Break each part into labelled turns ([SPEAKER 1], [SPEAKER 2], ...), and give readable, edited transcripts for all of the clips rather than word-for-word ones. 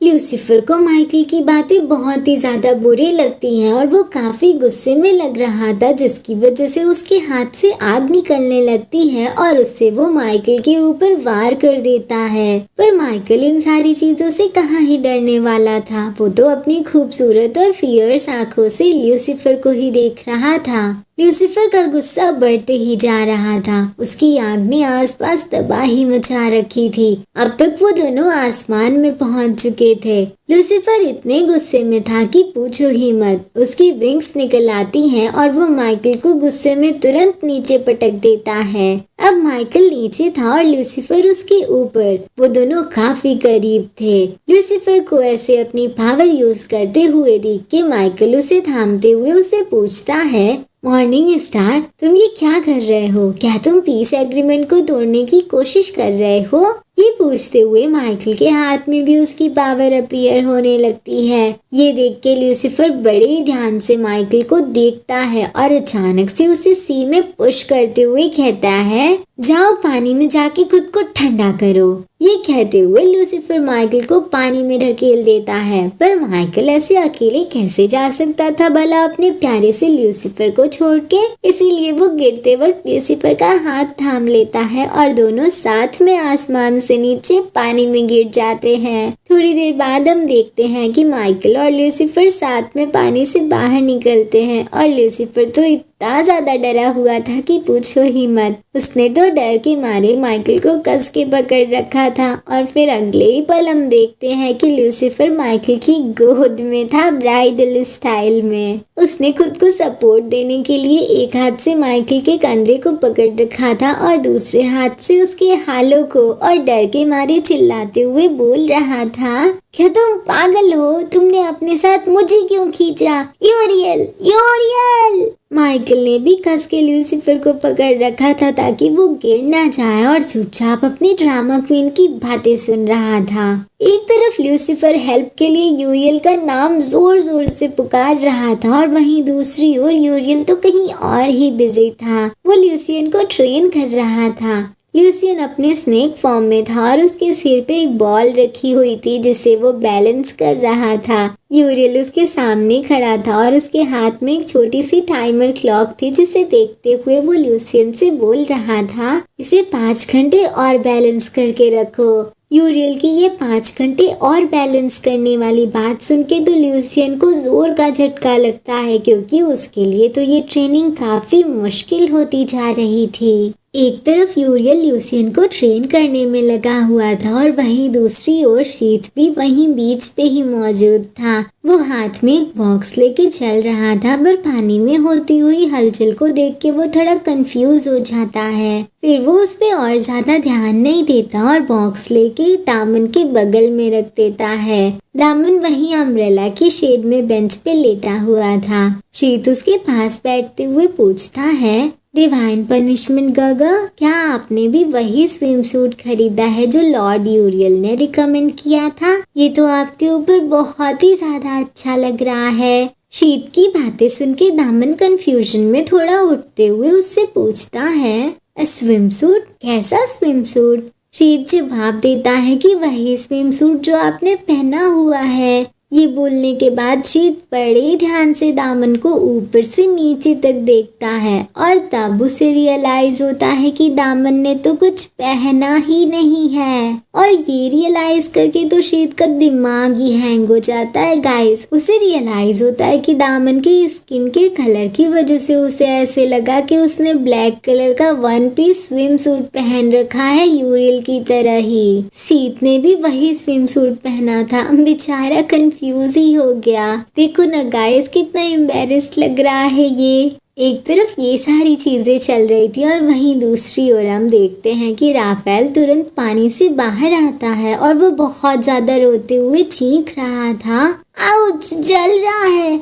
[SPEAKER 1] Lucifer को Michael की बातें बहुत ही ज्यादा बुरी लगती हैं और वो काफी गुस्से में लग रहा था, जिसकी वजह से उसके हाथ से आग निकलने लगती है और उससे वो माइकल के ऊपर वार कर देता है। पर माइकल इन सारी चीजों से कहाँ ही डरने वाला था। वो तो अपनी खूबसूरत और फियर्स आंखों से ल्यूसीफर को ही देख रहा था। ल्यूसीफर का गुस्सा बढ़ते ही जा रहा था। उसकी आग ने आसपास तबाही मचा रखी थी। अब तक वो दोनों आसमान में पहुंच चुके थे। ल्यूसीफर इतने गुस्से में था कि पूछो ही मत। उसकी विंग्स निकल आती हैं और वो माइकल को गुस्से में तुरंत नीचे पटक देता है। अब माइकल नीचे था और ल्यूसीफर उसके ऊपर। वो दोनों काफी करीब थे। ल्यूसीफर को ऐसे अपनी पावर यूज करते हुए देख के माइकल उसे थामते हुए उससे पूछता है, मॉर्निंग स्टार, तुम ये क्या कर रहे हो? क्या तुम पीस एग्रीमेंट को तोड़ने की कोशिश कर रहे हो? ये पूछते हुए माइकल के हाथ में भी उसकी पावर अपीयर होने लगती है। ये देख के ल्यूसीफर बड़े ध्यान से माइकल को देखता है और अचानक से उसे सी में पुश करते हुए कहता है, जाओ पानी में जाके खुद को ठंडा करो। ये कहते हुए ल्यूसीफर माइकल को पानी में ढकेल देता है। पर माइकल ऐसे अकेले कैसे जा सकता था भला अपने प्यारे से ल्यूसीफर को छोड़ के? इसीलिए वो गिरते वक्त ल्यूसीफर का हाथ थाम लेता है और दोनों साथ में आसमान से नीचे पानी में गिर जाते हैं। थोड़ी देर बाद हम देखते हैं कि माइकल और ल्यूसीफर साथ में पानी से बाहर निकलते हैं और ल्यूसीफर तो इतना ज्यादा डरा हुआ था कि पूछो ही मत। उसने तो डर के मारे माइकल को कस के पकड़ रखा था और फिर अगले ही पल हम देखते हैं कि ल्यूसीफर माइकल की गोद में था, ब्राइडल स्टाइल में। उसने खुद को सपोर्ट देने के लिए एक हाथ से माइकल के कंधे को पकड़ रखा था और दूसरे हाथ से उसके हालों को, और डर के मारे चिल्लाते हुए बोल रहा था, क्या तुम पागल हो? तुमने अपने साथ मुझे क्यों खींचा? यूरियल, यूरियल! माइकल ने भी कस के ल्यूसीफर को पकड़ रखा था ताकि वो गिर ना जाए और चुपचाप अपनी ड्रामा क्वीन की बातें सुन रहा था। एक तरफ ल्यूसीफर हेल्प के लिए यूरियल का नाम जोर जोर से पुकार रहा था और वहीं दूसरी ओर यूरियल तो कहीं और ही बिजी था। वो ल्यूसियन को ट्रेन कर रहा था। ल्यूसियन अपने स्नेक फॉर्म में था और उसके सिर पे एक बॉल रखी हुई थी जिसे वो बैलेंस कर रहा था। यूरियल उसके सामने खड़ा था और उसके हाथ में एक छोटी सी टाइमर क्लॉक थी जिसे देखते हुए वो ल्यूसियन से बोल रहा था, इसे 5 घंटे और बैलेंस करके रखो। यूरियल की ये 5 घंटे और बैलेंस करने वाली बात सुन के तो ल्यूसियन को जोर का झटका लगता है, क्योंकि उसके लिए तो ये ट्रेनिंग काफी मुश्किल होती जा रही थी। एक तरफ यूरियल ल्यूसियन को ट्रेन करने में लगा हुआ था और वहीं दूसरी ओर शीत भी वहीं बीच पे ही मौजूद था। वो हाथ में एक बॉक्स लेके चल रहा था, पर पानी में होती हुई हलचल को देख के वो थोड़ा कंफ्यूज हो जाता है। फिर वो उस पे और ज्यादा ध्यान नहीं देता और बॉक्स लेके दामन के बगल में रख देता है। दामन वहीं अम्ब्रेला की शेड में बेंच पे लेटा हुआ था। शीत उसके पास बैठते हुए पूछता है, डिवाइन पनिशमेंट गागा, क्या आपने भी वही स्विम सूट खरीदा है जो लॉर्ड यूरियल ने रिकमेंड किया था? ये तो आपके ऊपर बहुत ही ज्यादा अच्छा लग रहा है। शीत की बातें सुन के दामन कंफ्यूजन में थोड़ा उठते हुए उससे पूछता है, स्विम सूट? कैसा स्विम सूट? शीत जवाब देता है कि वही स्विम सूट जो आपने पहना हुआ है। ये बोलने के बाद शीत बड़े ध्यान से दामन को ऊपर से नीचे तक देखता है और तब उसे रियलाइज होता है कि दामन ने तो कुछ पहना ही नहीं है। और ये रियलाइज करके तो शीत का दिमाग ही हैंग हो जाता है गाइस। उसे रियलाइज होता है कि दामन की स्किन के कलर की वजह से उसे ऐसे लगा कि उसने ब्लैक कलर का 1 पीस स्विम सूट पहन रखा है यूरियल की तरह ही। शीत ने भी वही स्विम सूट पहना था। बेचारा कंफ्यूज ही हो गया। देखो ना गाइस, कितना एम्बैरेस्ड लग रहा है ये। एक तरफ ये सारी चीजें चल रही थी और वहीं दूसरी ओर हम देखते हैं कि राफेल तुरंत पानी से बाहर आता है और वो बहुत ज्यादा रोते हुए चीख रहा था, आउच, जल रहा है,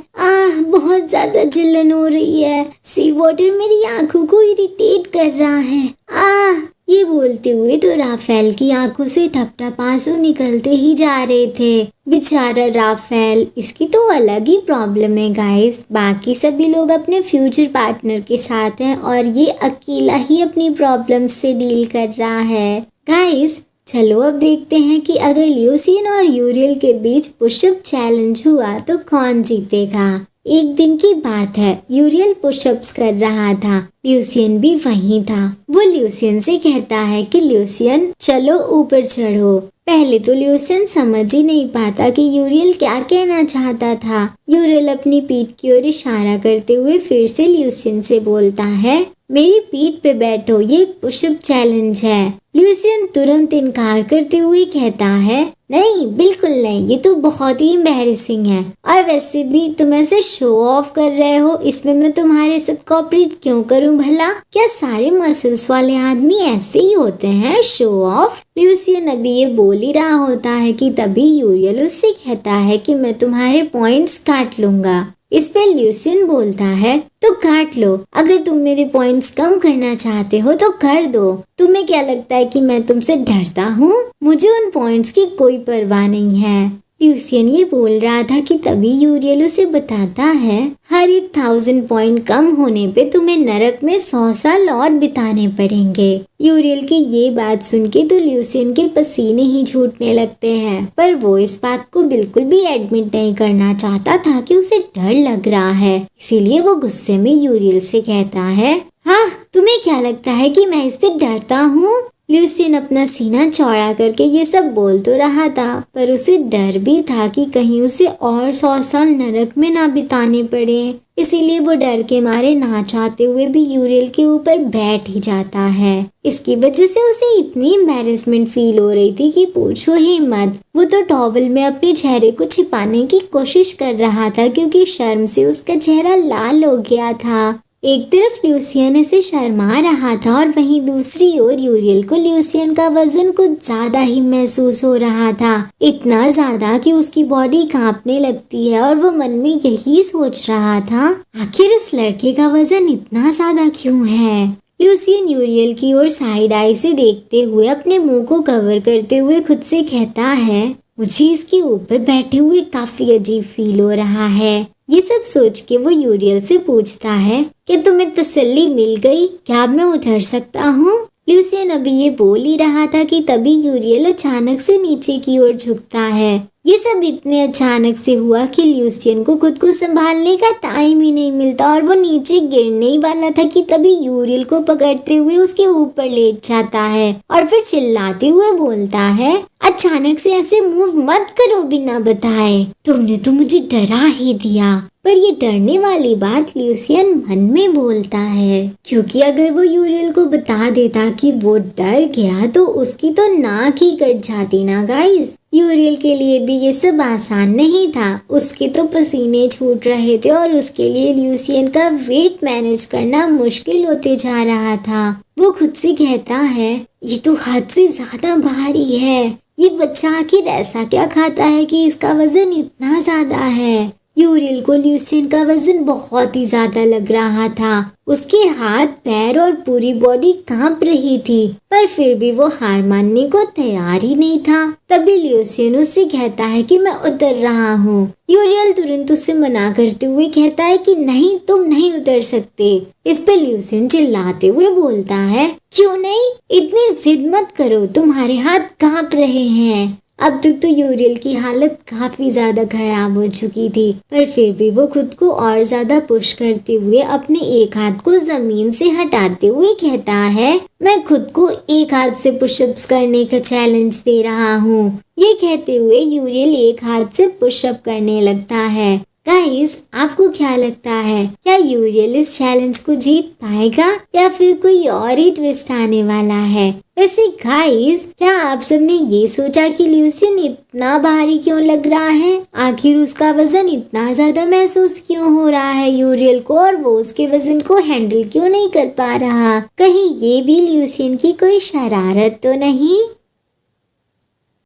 [SPEAKER 1] बहुत ज्यादा जलन हो रही है, सी वाटर मेरी आंखों को इरिटेट कर रहा है। ये बोलते हुए तो राफेल की आंखों से टप-टप आंसू निकलते ही जा रहे थे। बेचारा राफेल, इसकी तो अलग ही प्रॉब्लम है गाइस। बाकी सभी लोग अपने फ्यूचर पार्टनर के साथ हैं और ये अकेला ही अपनी प्रॉब्लम से डील कर रहा है। गाइस, चलो अब देखते हैं कि अगर ल्यूसियन और यूरियल के बीच पुशअप चैलेंज हुआ तो कौन जीतेगा। एक दिन की बात है, यूरियल पुशअप्स कर रहा था, ल्यूसियन भी वहीं था। वो ल्यूसियन से कहता है कि ल्यूसियन चलो ऊपर चढ़ो। पहले तो ल्यूसियन समझ ही नहीं पाता कि यूरियल क्या कहना चाहता था। यूरियल अपनी पीठ की ओर इशारा करते हुए फिर से ल्यूसियन से बोलता है, मेरी पीठ पे बैठो, ये एक पुशअप चैलेंज है। ल्यूसियन तुरंत इनकार करते हुए कहता है, नहीं बिल्कुल नहीं, ये तो बहुत ही एम्बैरेसिंग है, और वैसे भी तुम ऐसे शो ऑफ कर रहे हो, इसमें मैं तुम्हारे साथ कोऑपरेट क्यों करूं भला? क्या सारे मसल्स वाले आदमी ऐसे ही होते हैं, शो ऑफ? ल्यूसियन अभी ये बोल ही रहा होता है कि तभी यूरियल उससे कहता है कि मैं तुम्हारे पॉइंट्स काट लूंगा। इस पे ल्यूसियन बोलता है, तो काट लो, अगर तुम मेरे पॉइंट्स कम करना चाहते हो तो कर दो। तुम्हें क्या लगता है कि मैं तुमसे डरता हूँ? मुझे उन पॉइंट्स की कोई परवाह नहीं है। ल्यूसियन ये बोल रहा था कि तभी यूरियल उसे बताता है, हर एक 1000 पॉइंट कम होने पे तुम्हें नरक में 100 साल और बिताने पड़ेंगे। यूरियल की ये बात सुन के तो ल्यूसियन के पसीने ही छूटने लगते हैं, पर वो इस बात को बिल्कुल भी एडमिट नहीं करना चाहता था कि उसे डर लग रहा है। इसीलिए वो गुस्से में यूरियल से कहता है, हाँ तुम्हें क्या लगता है कि मैं इससे डरता हूँ? ल्यूसियन अपना सीना चौड़ा करके ये सब बोल तो रहा था, पर उसे डर भी था कि कहीं उसे और 100 साल नरक में ना बिताने पड़े। इसीलिए वो डर के मारे ना चाहते हुए भी यूरियल के ऊपर बैठ ही जाता है। इसकी वजह से उसे इतनी एम्बैरेसमेंट फील हो रही थी कि पूछो ही मत। वो तो टॉवल में अपने चेहरे को छिपाने की कोशिश कर रहा था, क्योंकि शर्म से उसका चेहरा लाल हो गया था। एक तरफ ल्यूसियन इसे शर्मा रहा था और वहीं दूसरी ओर यूरियल को ल्यूसियन का वजन कुछ ज्यादा ही महसूस हो रहा था, इतना ज्यादा कि उसकी बॉडी कांपने लगती है और वो मन में यही सोच रहा था, आखिर इस लड़के का वजन इतना ज्यादा क्यों है। ल्यूसियन यूरियल की ओर साइड आई से देखते हुए अपने मुंह को कवर करते हुए खुद से कहता है, मुझे इसके ऊपर बैठे हुए काफी अजीब फील हो रहा है। ये सब सोच के वो यूरियल से पूछता है कि तुम्हें तसल्ली मिल गई, क्या मैं उतर सकता हूँ? ल्यूसियन अभी ये बोल ही रहा था कि तभी यूरियल अचानक से नीचे की ओर झुकता है। ये सब इतने अचानक से हुआ कि ल्यूसियन को खुद को संभालने का टाइम ही नहीं मिलता और वो नीचे गिरने ही वाला था कि तभी यूरियल को पकड़ते हुए उसके ऊपर लेट जाता है और फिर चिल्लाते हुए बोलता है, अचानक से ऐसे मूव मत करो बिना बताए, तुमने तो मुझे डरा ही दिया। पर ये डरने वाली बात ल्यूसियन मन में बोलता है, क्योंकि अगर वो यूरियल को बता देता कि वो डर गया तो उसकी तो नाक ही कट जाती ना गाइस। यूरियल के लिए भी ये सब आसान नहीं था, उसके तो पसीने छूट रहे थे और उसके लिए ल्यूसियन का वेट मैनेज करना मुश्किल होते जा रहा था। वो खुद से कहता है, ये तो हद से ज्यादा भारी है, ये बच्चा आखिर ऐसा क्या खाता है कि इसका वजन इतना ज्यादा है। यूरियल को ल्यूसियन का वजन बहुत ही ज्यादा लग रहा था, उसके हाथ पैर और पूरी बॉडी कांप रही थी, पर फिर भी वो हार मानने को तैयार ही नहीं था। तभी ल्यूसियन उससे कहता है कि मैं उतर रहा हूँ। यूरियल तुरंत उससे मना करते हुए कहता है कि नहीं, तुम नहीं उतर सकते। इस पे ल्यूसियन चिल्लाते हुए बोलता है, क्यों नहीं, इतनी जिद मत करो, तुम्हारे हाथ कांप रहे हैं। अब तक तो यूरियल की हालत काफी ज्यादा खराब हो चुकी थी, पर फिर भी वो खुद को और ज्यादा पुश करते हुए अपने एक हाथ को जमीन से हटाते हुए कहता है, मैं खुद को एक हाथ से पुशअप्स करने का चैलेंज दे रहा हूँ। ये कहते हुए यूरियल एक हाथ से पुशअप करने लगता है। गाइस, आपको क्या लगता है, क्या यूरियल इस चैलेंज को जीत पाएगा या फिर कोई और ही ट्विस्ट आने वाला है? वैसे गाइस, क्या आप सबने ये सोचा कि ल्यूसियन इतना भारी क्यों लग रहा है? आखिर उसका वजन इतना ज्यादा महसूस क्यों हो रहा है यूरियल को, और वो उसके वजन को हैंडल क्यों नहीं कर पा रहा? कहीं ये भी ल्यूसियन की कोई शरारत तो नहीं?